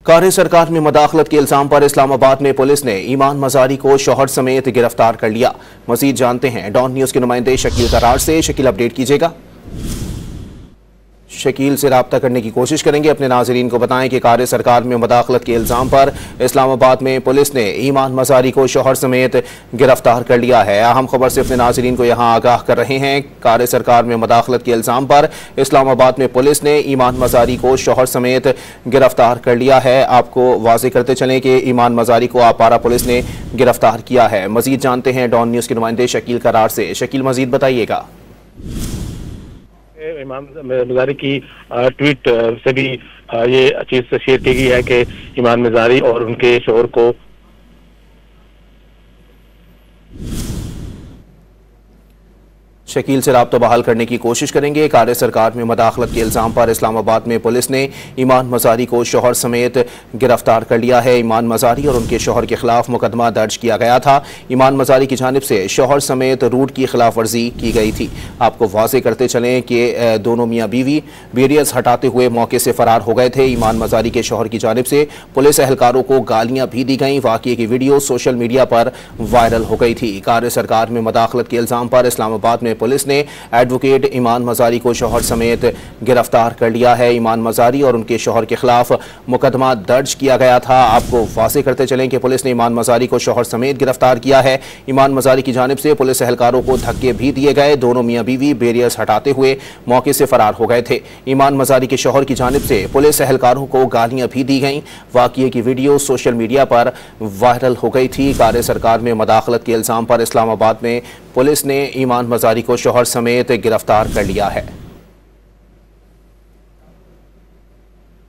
कार्य सरकार में मदाखलत के इल्जाम पर इस्लामाबाद में पुलिस ने ईमान मजारी को शौहर समेत गिरफ्तार कर लिया। मजीद जानते हैं डॉन न्यूज के नुमाइंदे शकील करार से। शकील, अपडेट कीजिएगा। शकील से रब्ता करने की कोशिश करेंगे। अपने नाजरीन को बताएं कि कार्य सरकार में मदाखलत के इल्जाम पर इस्लामाबाद में पुलिस ने ईमान मजारी को शौहर समेत गिरफ्तार कर लिया है। अहम खबर से अपने नाजरीन को यहां आगाह कर रहे हैं। कार्य सरकार में मदाखलत के इल्जाम पर इस्लामाबाद में पुलिस ने ईमान मजारी को शौहर समेत गिरफ्तार कर लिया है। आपको वाज़ेह करते चलें कि ईमान मजारी को आपारा पुलिस ने गिरफ्तार किया है। मजीद जानते हैं डॉन न्यूज के नुमाइंदे शकील करार से। शकील, मजीद बताइएगा। इमाम मजारी की ट्वीट से भी ये चीज शेयर की गई है कि इमाम मजारी और उनके शोहर को शकील से राब्ता बहाल करने की कोशिश करेंगे। कार्य सरकार में मदाखलत के इल्जाम पर इस्लामाबाद में पुलिस ने ईमान मजारी को शौहर समेत गिरफ्तार कर लिया है। ईमान मजारी और उनके शौहर के खिलाफ मुकदमा दर्ज किया गया था। ईमान मजारी की जानिब से शौहर समेत रूट की खिलाफ वर्जी की गई थी। आपको वाज़ेह करते चलें कि दोनों मियाँ बीवी बैरियर्स हटाते हुए मौके से फरार हो गए थे। ईमान मजारी के शौहर की जानिब से पुलिस एहलकारों को गालियाँ भी दी गईं। वाक़ये की वीडियो सोशल मीडिया पर वायरल हो गई थी। कार्य सरकार में मदाखलत के इल्जाम पर इस्लामाबाद में पुलिस ने एडवोकेट ईमान मजारी को शौहर समेत गिरफ्तार कर लिया है। ईमान मजारी और उनके शौहर के खिलाफ मुकदमा दर्ज किया गया था। आपको वाज़ेह करते चलें कि पुलिस ने ईमान मजारी को शौहर समेत गिरफ्तार किया है। ईमान मजारी की जानिब से पुलिस एहलकारों को धक्के भी दिए गए। दोनों मियाँ बीवी बैरियर्स हटाते हुए मौके से फरार हो गए थे। ईमान मजारी के शौहर की जानिब से पुलिस एहलकारों को गालियां भी दी गईं। वाक़ये की वीडियो सोशल मीडिया पर वायरल हो गई थी। कार्य सरकार में मदाखलत के इल्जाम पर इस्लामाबाद में पुलिस ने ईमान मजारी को शौहर समेत गिरफ्तार कर लिया है।